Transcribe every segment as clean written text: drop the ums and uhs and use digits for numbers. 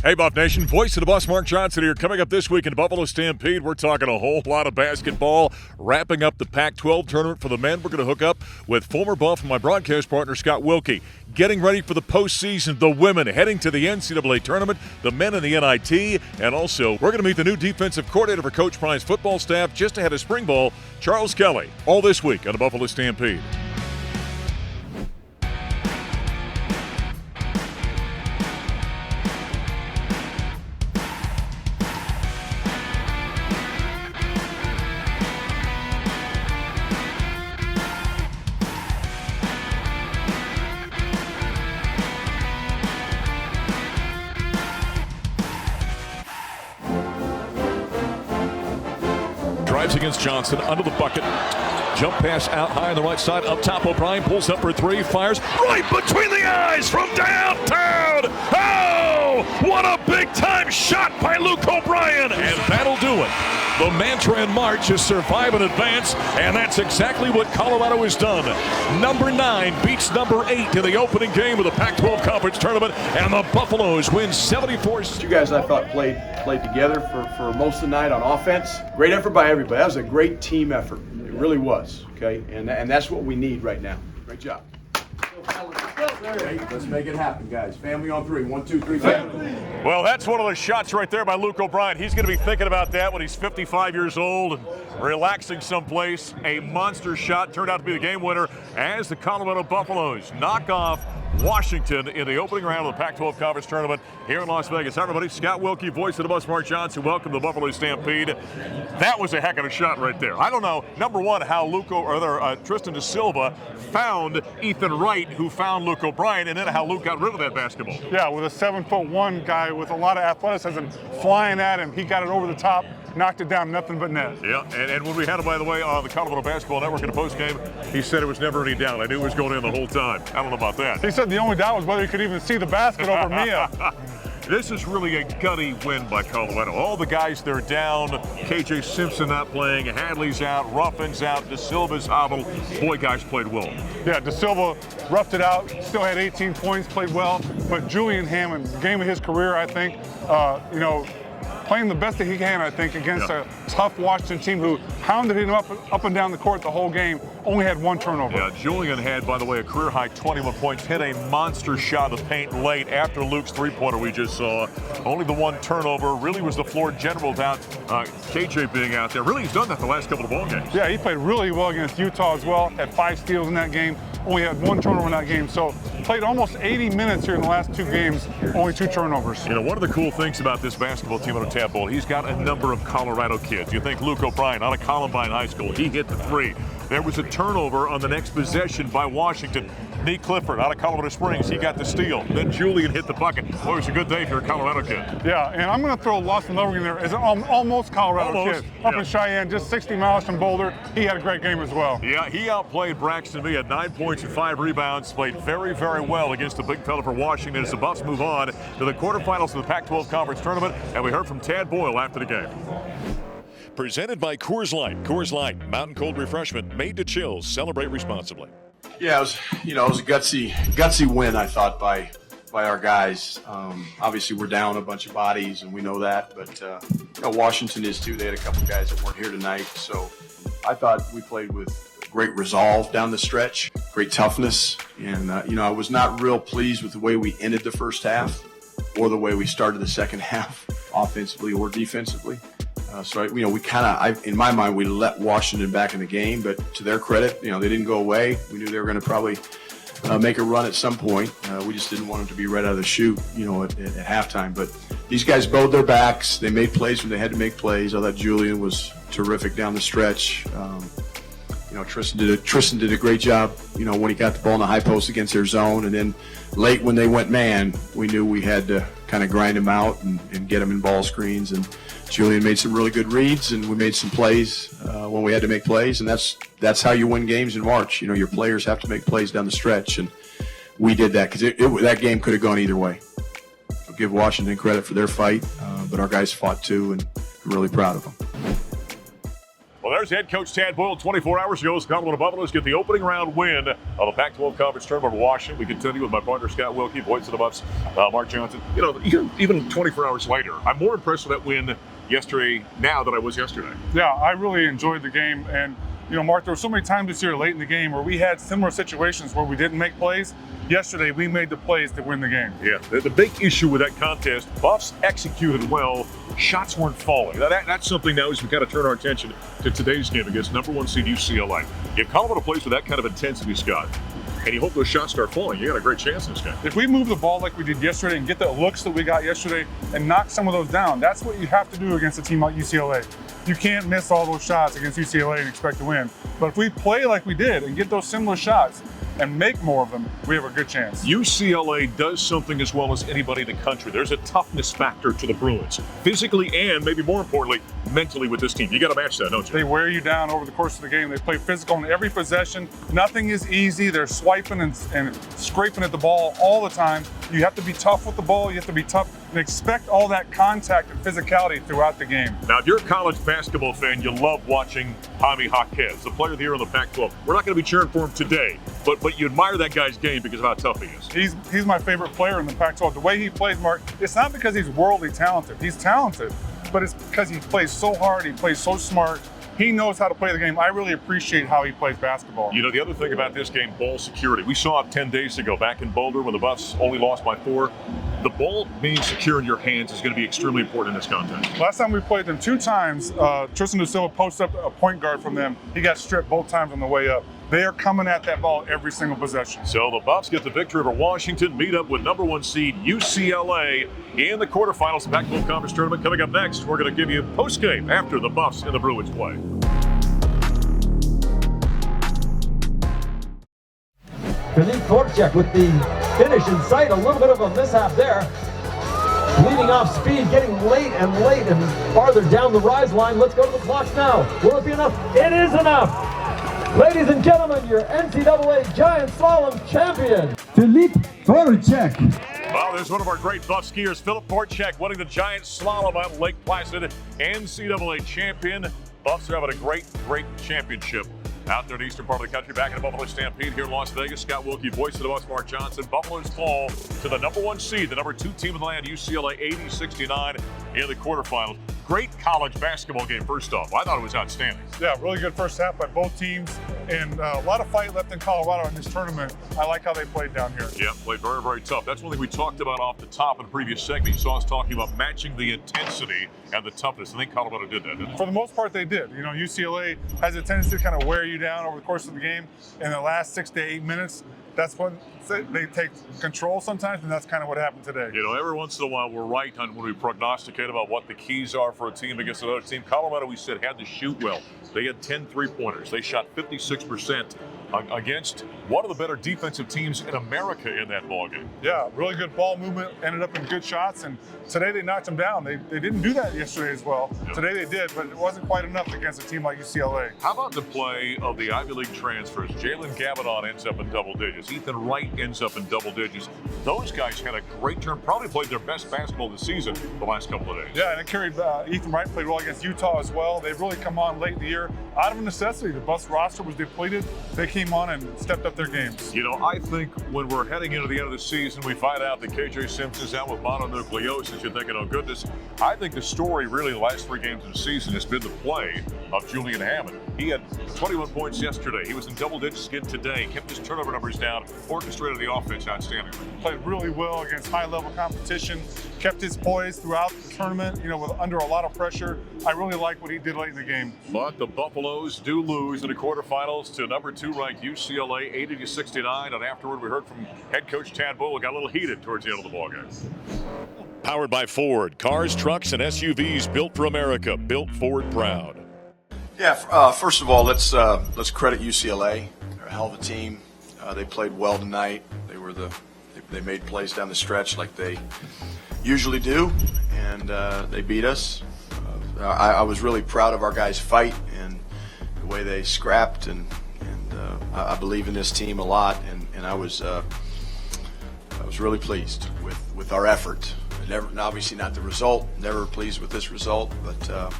Hey, Buff Nation, voice of the Buffs, Mark Johnson here. Coming up this week in Buffalo Stampede, we're talking a whole lot of basketball. Wrapping up the Pac-12 tournament for the men, we're going to hook up with former Buff and my broadcast partner, Scott Wilkie. Getting ready for the postseason, the women heading to the NCAA tournament, the men in the NIT, and also we're going to meet the new defensive coordinator for Coach Prime's football staff just ahead of spring ball, Charles Kelly. All this week on the Buffalo Stampede. Drives against Johnson, under the bucket. Jump pass out high on the right side. Up top, O'Brien pulls up for three. Fires right between the eyes from downtown. Oh, what a big-time shot by Luke O'Brien. And that'll do it. The mantra in March is survive and advance, and that's exactly what Colorado has done. Number 9 beats number 8 in the opening game of the Pac-12 Conference Tournament, and the Buffaloes win 74. You guys, I thought, played together for most of the night on offense. Great effort by everybody. That was a great team effort. It really was, okay? And that's what we need right now. Great job. Let's make it happen, guys. Family on 3. 1, 2, 3, family. Well, that's one of the shots right there by Luke O'Brien. He's going to be thinking about that when he's 55 years old and relaxing someplace. A monster shot turned out to be the game winner as the Colorado Buffaloes knock off Washington in the opening round of the Pac-12 Conference Tournament here in Las Vegas. Hi, everybody. Scott Wilkie, voice of the Buffs, Mark Johnson. Welcome to the Buffalo Stampede. That was a heck of a shot right there. I don't know, number one, how Tristan Da Silva found Ethan Wright, who found Luke O'Brien, and then how Luke got rid of that basketball. Yeah, with a 7'1" guy with a lot of athleticism flying at him, he got it over the top. Knocked it down, nothing but net. Yeah, and when we had him, by the way, on the Colorado Basketball Network in the postgame, he said it was never any doubt. I knew it was going in the whole time. I don't know about that. He said the only doubt was whether he could even see the basket over Mia. This is really a gutty win by Colorado. All the guys, they're down. KJ Simpson not playing. Hadley's out. Ruffin's out. Da Silva's hobbled. Boy, guys played well. Yeah, Da Silva roughed it out. Still had 18 points, played well. But Julian Hammond, game of his career, I think, playing the best that he can, I think, against a tough Washington team who hounded him up and down the court the whole game, only had 1 turnover. Yeah, Julian had, by the way, a career-high 21 points, hit a monster shot of paint late after Luke's three-pointer we just saw. Only the 1 turnover. Really was the floor general without KJ being out there. Really, he's done that the last couple of ball games. Yeah, he played really well against Utah as well. Had 5 steals in that game. Only had 1 turnover in that game. So played almost 80 minutes here in the last 2 games. Only 2 turnovers. You know, one of the cool things about this basketball team on the Tap Bowl, he's got a number of Colorado kids. You think Luke O'Brien out of Columbine High School, he hit the 3. There was a turnover on the next possession by Washington. Nate Clifford out of Colorado Springs, he got the steal. Then Julian hit the bucket. Boy, it was a good day if you're a Colorado kid. Yeah, and I'm going to throw Lawson Lover in there as an almost Colorado kid. Up in Cheyenne, just 60 miles from Boulder. He had a great game as well. Yeah, he outplayed Braxton Mee at 9 points and 5 rebounds. Played very, very well against the big fella for Washington as the Buffs move on to the quarterfinals of the Pac-12 Conference Tournament. And we heard from Tad Boyle after the game. Presented by Coors Light. Coors Light, mountain cold refreshment made to chill. Celebrate responsibly. Yeah, it was a gutsy win, I thought, by our guys. Obviously, we're down a bunch of bodies, and we know that. But Washington is too. They had a couple guys that weren't here tonight, so I thought we played with great resolve down the stretch, great toughness, and I was not real pleased with the way we ended the first half or the way we started the second half, offensively or defensively. We kind of, in my mind, we let Washington back in the game, but to their credit, they didn't go away. We knew they were going to probably make a run at some point. We just didn't want them to be right out of the chute, at halftime. But these guys bowed their backs. They made plays when they had to make plays. I thought Julian was terrific down the stretch. Tristan did a great job, when he got the ball in the high post against their zone. And then late when they went man, we knew we had to kind of grind him out and get him in ball screens. And Julian made some really good reads, and we made some plays when we had to make plays. And that's how you win games in March. Your players have to make plays down the stretch. And we did that because that game could have gone either way. So give Washington credit for their fight, but our guys fought too, and I'm really proud of them. Well, there's Stars. Head coach Tad Boyle 24 hours ago, the Colorado Buffaloes get the opening round win of the Pac-12 Conference Tournament of Washington. We continue with my partner Scott Wilkie, voice of the Buffs, Mark Johnson. You know, even 24 hours later, I'm more impressed with that win yesterday now than I was yesterday. Yeah, I really enjoyed the game. And, you know, Mark, there were so many times this year late in the game where we had similar situations where we didn't make plays. Yesterday, we made the plays to win the game. Yeah, the big issue with that contest, Buffs executed well. Shots weren't falling. That's something now as we kind of turn our attention to today's game against number 1 seed UCLA. If Colorado plays with that kind of intensity, Scott, and you hope those shots start falling, you got a great chance in this game. If we move the ball like we did yesterday and get the looks that we got yesterday and knock some of those down, that's what you have to do against a team like UCLA. You can't miss all those shots against UCLA and expect to win. But if we play like we did and get those similar shots and make more of them, we have a good chance. UCLA does something as well as anybody in the country. There's a toughness factor to the Bruins, physically and maybe more importantly, mentally with this team. You got to match that, don't you? They wear you down over the course of the game. They play physical in every possession. Nothing is easy. They're swiping and scraping at the ball all the time. You have to be tough with the ball. You have to be tough and expect all that contact and physicality throughout the game. Now, if you're a college basketball fan, you love watching Jaime Jaquez, the player of the year on the Pac-12. We're not going to be cheering for him today, but you admire that guy's game because of how tough he is. He's my favorite player in the Pac-12. The way he plays, Mark, it's not because he's worldly talented. He's talented, but it's because he plays so hard, he plays so smart. He knows how to play the game. I really appreciate how he plays basketball. You know, the other thing about this game, ball security. We saw it 10 days ago back in Boulder when the Buffs only lost by 4. The ball being secure in your hands is going to be extremely important in this contest. Last time we played them 2 times, Tristan Da Silva posted up a point guard from them. He got stripped both times on the way up. They are coming at that ball every single possession. So the Buffs get the victory over Washington, meet up with number 1 seed UCLA in the quarterfinals of the Pac-12 Conference Tournament. Coming up next, we're going to give you post-game after the Buffs and the Bruins play. Philippe Voracek with the finish in sight. A little bit of a mishap there. Leading off speed, getting late and farther down the rise line. Let's go to the clocks now. Will it be enough? It is enough. Ladies and gentlemen, your NCAA Giant Slalom champion, Philippe Voracek. Well, there's one of our great Buff skiers, Philippe Voracek, winning the Giant Slalom out of Lake Placid, NCAA champion. Buffs are having a great championship out there in the eastern part of the country. Back in the Buffalo Stampede here in Las Vegas. Scott Wilkie, voice of the Buffs, Mark Johnson. Buffaloes fall to the number 1 seed, the number 2 team in the land, UCLA, 80-69 in the quarterfinals. Great college basketball game, first off. I thought it was outstanding. Yeah, really good first half by both teams, and a lot of fight left in Colorado in this tournament. I like how they played down here. Yeah, played very, very tough. That's one thing we talked about off the top in the previous segment. You saw us talking about matching the intensity and the toughness. I think Colorado did that, didn't they? For the most part, they did. You know, UCLA has a tendency to kind of wear you down over the course of the game. In the last 6 to 8 minutes, that's when they take control sometimes, and that's kind of what happened today. You know, every once in a while we're right on when we prognosticate about what the keys are for a team against another team. Colorado, we said, had to shoot well. They had 10 3-pointers. They shot 56% against one of the better defensive teams in America in that ballgame. Yeah, really good ball movement, ended up in good shots, and today they knocked them down. They didn't do that yesterday as well. Yep. Today they did, but it wasn't quite enough against a team like UCLA. How about the play of the Ivy League transfers? Jalen Gavadon ends up in double digits. Ethan Wright ends up in double digits. Those guys had a great turn, probably played their best basketball this season the last couple of days. Yeah, and it carried Ethan Wright played well against Utah as well. They've really come on late in the year out of necessity. The Buffs roster was depleted. They came on and stepped up their games. You know, I think when we're heading into the end of the season, we find out that KJ Simpson's out with mononucleosis. You're thinking, oh goodness. I think the story really the last 3 games of the season has been the play of Julian Hammond. He had 21 points yesterday. He was in double digits again today. Kept his turnover numbers down. Orchestrated the offense outstandingly. Played really well against high-level competition. Kept his poise throughout the tournament, you know, with under a lot of pressure. I really like what he did late in the game. But the Buffaloes do lose in the quarterfinals to number 2 ranked UCLA, 80-69. And afterward, we heard from head coach Tad Boyle. Got a little heated towards the end of the ballgame. Powered by Ford. Cars, trucks, and SUVs built for America. Built Ford proud. Yeah, first of all, let's credit UCLA. They're a hell of a team. They played well tonight. They made plays down the stretch like they usually do, and they beat us. I was really proud of our guys' fight and the way they scrapped, and I believe in this team a lot, and I was really pleased with our effort. Obviously not the result. Never pleased with this result, but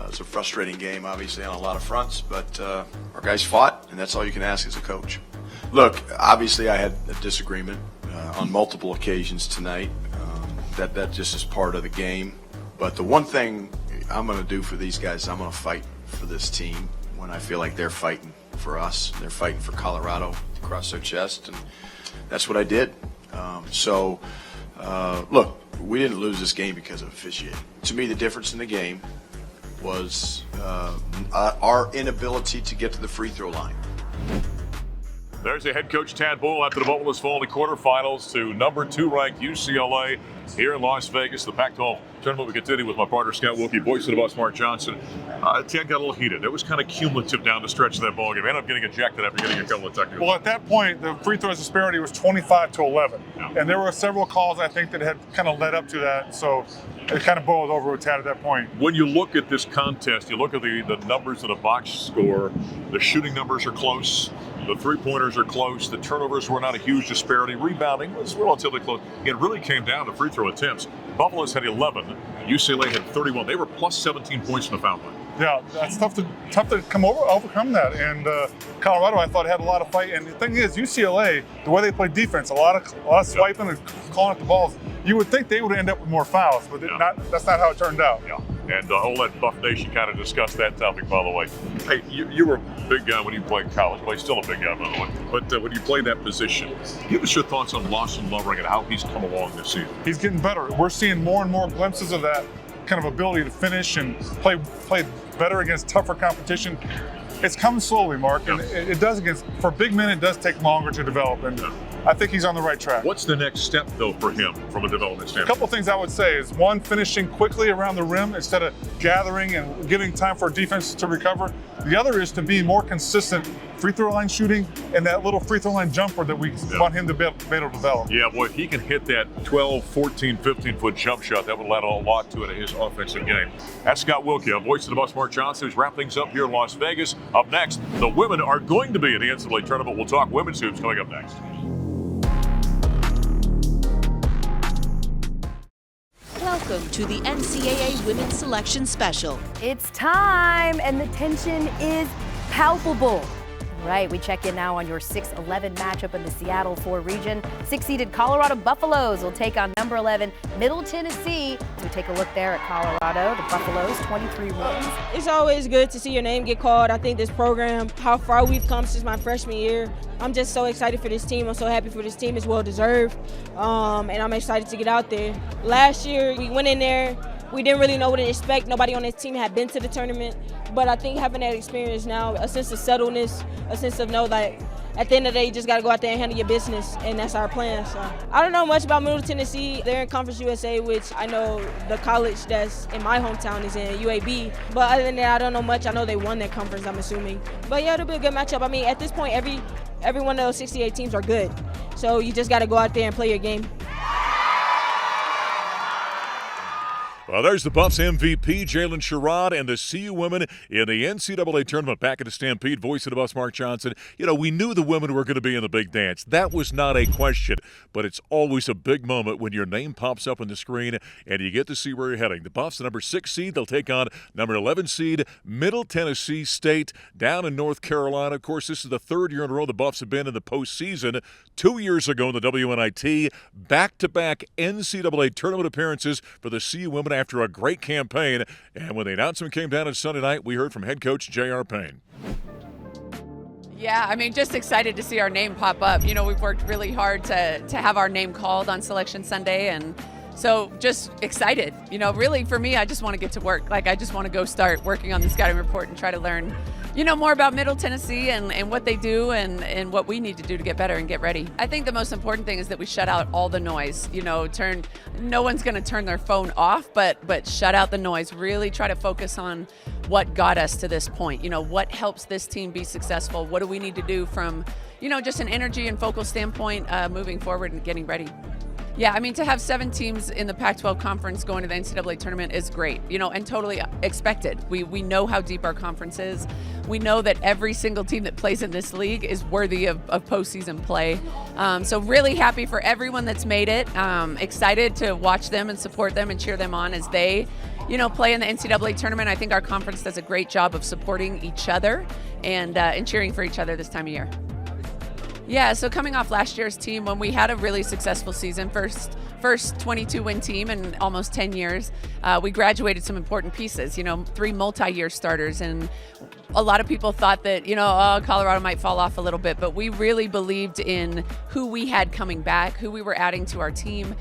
It's a frustrating game, obviously, on a lot of fronts, but our guys fought, and that's all you can ask as a coach. Look, obviously I had a disagreement on multiple occasions tonight. That just is part of the game. But the one thing I'm going to do for these guys, I'm going to fight for this team when I feel like they're fighting for us. They're fighting for Colorado across their chest, and that's what I did. Look, we didn't lose this game because of officiating. To me, the difference in the game was our inability to get to the free throw line. There's the head coach Tad Boyle after the Buffaloes fall in the quarterfinals to number 2 ranked UCLA here in Las Vegas. The Pac-12 tournament we continue with my partner Scott Wilkie, voice of the boss Mark Johnson. Tad got a little heated. It was kind of cumulative down the stretch of that ball game. Ended up getting ejected after getting a couple of technicals. Well, at that point, the free throws disparity was 25-11, Yeah. and there were several calls I think that had kind of led up to that. So it kind of boiled over with Tad at that point. When you look at this contest, you look at the numbers of the box score. The shooting numbers are close. The three-pointers are close. The turnovers were not a huge disparity. Rebounding was relatively close. It really came down to free throw attempts. Buffaloes had 11. UCLA had 31. They were plus 17 points in the foul line. Yeah, that's tough to overcome that. And Colorado, I thought, had a lot of fight. And the thing is, UCLA, the way they play defense, a lot of swiping and calling at the balls. You would think they would end up with more fouls, but that's not how it turned out. Yeah. And I'll let Buff Nation kind of discuss that topic, by the way. Hey, you were a big guy when you played college. Well, he's still a big guy, by the way. But when you played that position, give us your thoughts on Lawson Lovering and how he's come along this season. He's getting better. We're seeing more and more glimpses of that kind of ability to finish and play better against tougher competition. It's coming slowly, Mark, and it does for big men, it does take longer to develop, and I think he's on the right track. What's the next step, though, for him from a development A standpoint? couple things I would say is, one, finishing quickly around the rim instead of gathering and giving time for defense to recover. The other is to be more consistent free throw line shooting and that little free throw line jumper that we want him to be able to develop. Yeah, boy, if he can hit that 12, 14, 15-foot jump shot, that would add a lot to it in his offensive game. That's Scott Wilkie, voice of the boss Mark Johnson, who's wrapping things up here in Las Vegas. Up next, the women are going to be in the NCAA tournament. We'll talk women's hoops coming up next. Welcome to the NCAA Women's Selection Special. It's time, and the tension is palpable. Right, we check in now on your 6-11 matchup in the Seattle 4 region. 6-seeded Colorado Buffaloes will take on number 11 Middle Tennessee. So we take a look there at Colorado. The Buffaloes, 23 wins. It's always good to see your name get called. I think this program, how far we've come since my freshman year, I'm just so excited for this team. I'm so happy for this team. It's well deserved, and I'm excited to get out there. Last year, we went in there. We didn't really know what to expect. Nobody on this team had been to the tournament. But I think having that experience now, a sense of settledness, a sense of at the end of the day, you just got to go out there and handle your business, and that's our plan. So I don't know much about Middle Tennessee. They're in Conference USA, which I know the college that's in my hometown is in UAB. But other than that, I don't know much. I know they won that conference, I'm assuming. But yeah, it'll be a good matchup. I mean, at this point, every one of those 68 teams are good. So you just got to go out there and play your game. Well, there's the Buffs MVP, Jalen Sherrod, and the CU women in the NCAA tournament back at the Stampede. Voice of the Buffs, Mark Johnson. You know, we knew the women were going to be in the big dance. That was not a question, but it's always a big moment when your name pops up on the screen and you get to see where you're heading. The Buffs, the number 6 seed, they'll take on number 11 seed, Middle Tennessee State, down in North Carolina. Of course, this is the third year in a row the Buffs have been in the postseason. 2 years ago in the WNIT, back-to-back NCAA tournament appearances for the CU women after a great campaign. And when the announcement came down on Sunday night, we heard from head coach J.R. Payne. Yeah, I mean, just excited to see our name pop up. You know, we've worked really hard to have our name called on Selection Sunday, and so just excited. You know, really for me, I just want to get to work. Like, I just want to go start working on the scouting report and try to learn, you know, more about Middle Tennessee and what they do and what we need to do to get better and get ready. I think the most important thing is that we shut out all the noise. You know, no one's going to turn their phone off, but shut out the noise. Really try to focus on what got us to this point. You know, what helps this team be successful? What do we need to do from, you know, just an energy and focal standpoint moving forward and getting ready? Yeah, I mean, to have 7 teams in the Pac-12 conference going to the NCAA tournament is great, and totally expected. We know how deep our conference is. We know that every single team that plays in this league is worthy of postseason play. So really happy for everyone that's made it. Excited to watch them and support them and cheer them on as they, play in the NCAA tournament. I think our conference does a great job of supporting each other and cheering for each other this time of year. Yeah, so coming off last year's team, when we had a really successful season, first 22-win team in almost 10 years, we graduated some important pieces, 3 multi-year starters, and a lot of people thought that, Colorado might fall off a little bit, but we really believed in who we had coming back, who we were adding to our team.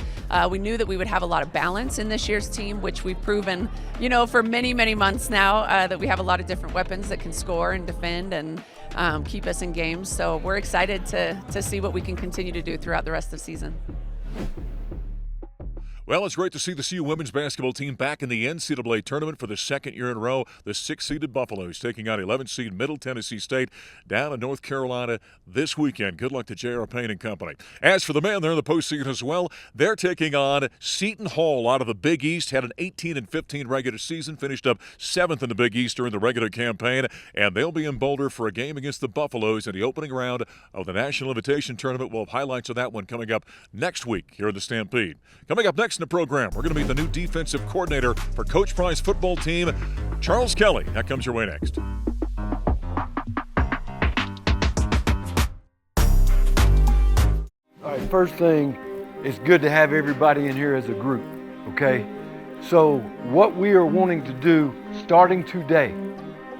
We knew that we would have a lot of balance in this year's team, which we've proven, for many, many months now, that we have a lot of different weapons that can score and defend and keep us in games. So we're excited to see what we can continue to do throughout the rest of the season. Well, it's great to see the CU women's basketball team back in the NCAA tournament for the second year in a row. The 6-seeded Buffaloes taking on 11-seed Middle Tennessee State down in North Carolina this weekend. Good luck to J.R. Payne and company. As for the men, they're in the postseason as well. They're taking on Seton Hall out of the Big East. Had an 18-15 regular season, finished up 7th in the Big East during the regular campaign, and they'll be in Boulder for a game against the Buffaloes in the opening round of the National Invitation Tournament. We'll have highlights of that one coming up next week here in the Stampede. Coming up next in the program, we're going to meet the new defensive coordinator for Coach Price's football team, Charles Kelly. That comes your way next. All right, first thing, it's good to have everybody in here as a group, okay? So what we are wanting to do starting today,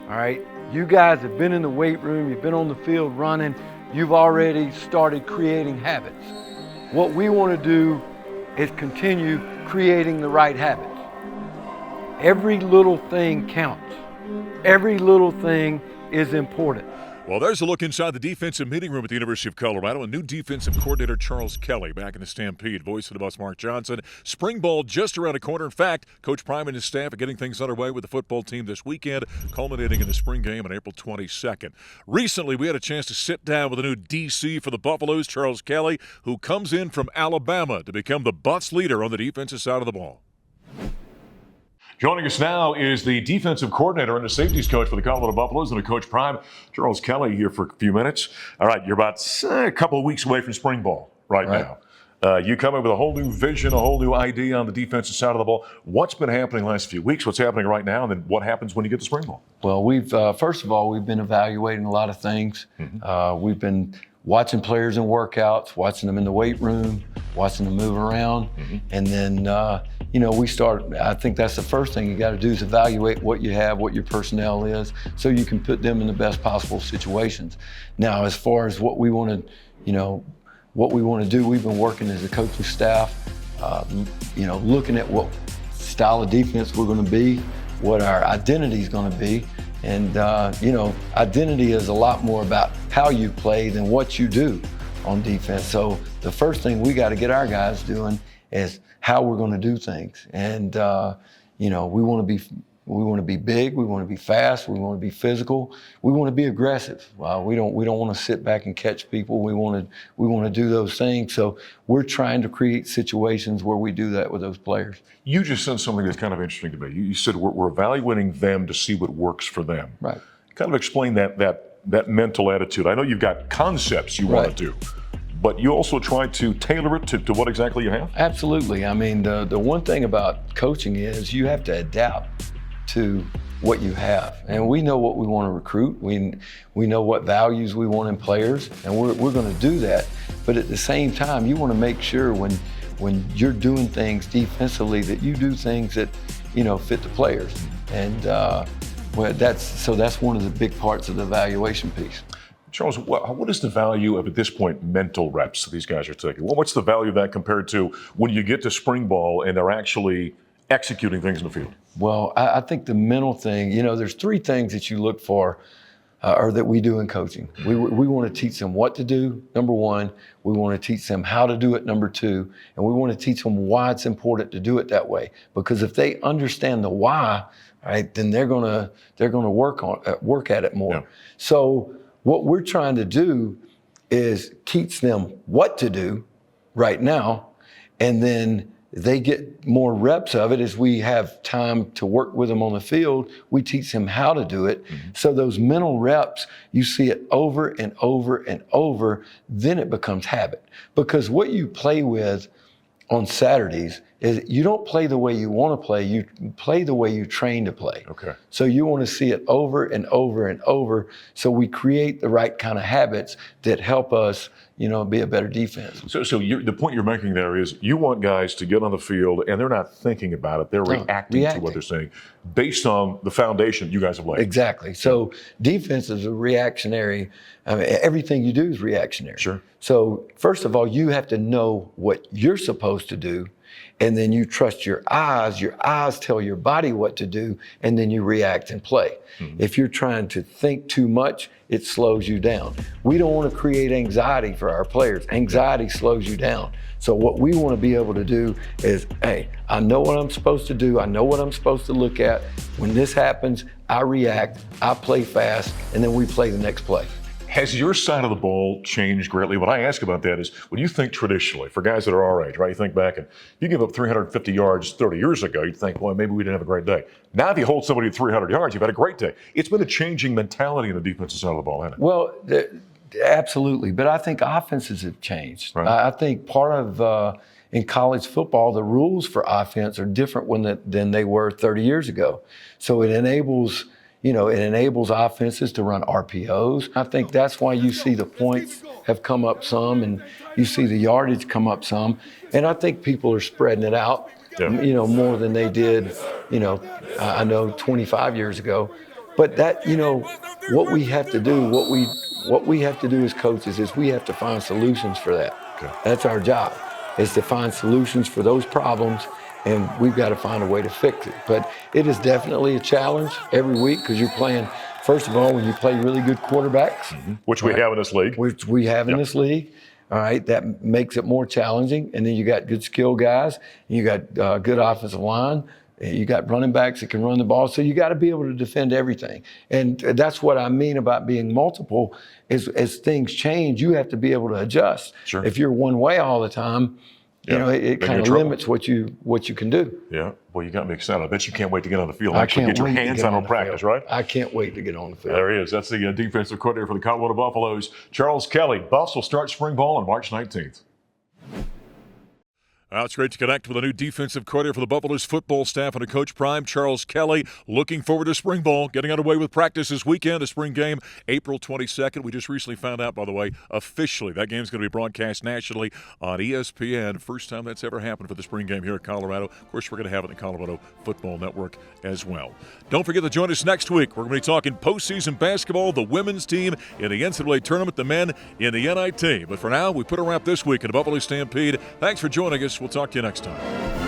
all right, you guys have been in the weight room, you've been on the field running, you've already started creating habits. What we want to do is continue creating the right habits. Every little thing counts. Every little thing is important. Well, there's a look inside the defensive meeting room at the University of Colorado. A new defensive coordinator, Charles Kelly, back in the Stampede. Voice of the boss, Mark Johnson. Spring ball just around the corner. In fact, Coach Prime and his staff are getting things underway with the football team this weekend, culminating in the spring game on April 22nd. Recently, we had a chance to sit down with a new DC for the Buffaloes, Charles Kelly, who comes in from Alabama to become the Buffs leader on the defensive side of the ball. Joining us now is the defensive coordinator and the safeties coach for the Colorado Buffaloes and Coach Prime, Charles Kelly, here for a few minutes. All right, you're about a couple of weeks away from spring ball right now. You come in with a whole new vision, a whole new idea on the defensive side of the ball. What's been happening the last few weeks? What's happening right now? And then what happens when you get to spring ball? Well, we've first of all, we've been evaluating a lot of things. We've been watching players in workouts, watching them in the weight room, watching them move around. And then, I think that's the first thing you got to do is evaluate what you have, what your personnel is, so you can put them in the best possible situations. Now, as far as what we want to do, we've been working as a coaching staff, looking at what style of defense we're going to be, what our identity is going to be. And, identity is a lot more about how you play than what you do on defense. So the first thing we got to get our guys doing is how we're going to do things. And, we want to be big, we want to be fast, we want to be physical, we want to be aggressive. We don't want to sit back and catch people. We want to do those things. So we're trying to create situations where we do that with those players. You just said something that's kind of interesting to me. You said we're evaluating them to see what works for them. Right. Kind of explain that mental attitude. I know you've got concepts you want to do, but you also try to tailor it to what exactly you have? Absolutely. I mean, the one thing about coaching is you have to adapt to what you have. And we know what we want to recruit. We know what values we want in players, and we're going to do that. But at the same time, you want to make sure when you're doing things defensively that you do things that, fit the players. And that's one of the big parts of the evaluation piece. Charles, what is the value of, at this point, mental reps these guys are taking? What's the value of that compared to when you get to spring ball and they're actually executing things in the field? Well, I think the mental thing, there's 3 things that you look for or that we do in coaching. We want to teach them what to do, number 1. We want to teach them how to do it, number 2. And we want to teach them why it's important to do it that way. Because if they understand the why, right, then they're gonna work at it more. Yeah. So what we're trying to do is teach them what to do right now, and then they get more reps of it as we have time to work with them on the field. We teach them how to do it. So those mental reps, you see it over and over and over, then it becomes habit. Because what you play with on Saturdays is you don't play the way you want to play, you play the way you train to play. Okay. So you want to see it over and over and over, so we create the right kind of habits that help us, be a better defense. So the point you're making there is you want guys to get on the field and they're not thinking about it, they're reacting to what they're saying based on the foundation you guys have laid. Exactly. So defense is a reactionary, everything you do is reactionary. Sure. So first of all, you have to know what you're supposed to do, and then you trust your eyes. Your eyes tell your body what to do, and then you react and play. If you're trying to think too much, it slows you down. We don't want to create anxiety for our players. Anxiety slows you down. So what we want to be able to do is, hey, I know what I'm supposed to do. I know what I'm supposed to look at. When this happens, I react, I play fast, and then we play the next play. Has your side of the ball changed greatly? What I ask about that is, when you think traditionally, for guys that are our age, right? You think back and you give up 350 yards 30 years ago, you'd think, boy, maybe we didn't have a great day. Now if you hold somebody at 300 yards, you've had a great day. It's been a changing mentality in the defensive side of the ball, hasn't it? Well, absolutely. But I think offenses have changed. Right. I think part of, in college football, the rules for offense are different than they were 30 years ago. So it enables offenses to run RPOs. I think that's why you see the points have come up some, and you see the yardage come up some. And I think people are spreading it out, more than they did, I know 25 years ago. But that, what we have to do, what we have to do as coaches is we have to find solutions for that. Okay. That's our job, is to find solutions for those problems, and we've got to find a way to fix it. But it is definitely a challenge every week, because you're playing, first of all, when you play really good quarterbacks. Which we have in this league. Which we have in this league. All right, that makes it more challenging. And then you got good skill guys, and you got good offensive line, and you got running backs that can run the ball. So you got to be able to defend everything. And that's what I mean about being multiple, is as things change, you have to be able to adjust. Sure. If you're one way all the time, it kind of limits what you can do. Yeah. Well, you got me excited. I bet you can't wait to get on the field and actually get your hands on practice, right? I can't wait to get on the field. There he is. That's the defensive coordinator for the Colorado Buffaloes, Charles Kelly. Buffs will start spring ball on March 19th. It's great to connect with a new defensive coordinator for the Buffaloes football staff under Coach Prime, Charles Kelly. Looking forward to spring ball, getting underway with practice this weekend. A spring game, April 22nd. We just recently found out, by the way, officially that game's going to be broadcast nationally on ESPN. First time that's ever happened for the spring game here at Colorado. Of course, we're going to have it in the Colorado Football Network as well. Don't forget to join us next week. We're going to be talking postseason basketball, the women's team in the NCAA tournament, the men in the NIT. But for now, we put a wrap this week in the Buffalo Stampede. Thanks for joining us. We'll talk to you next time.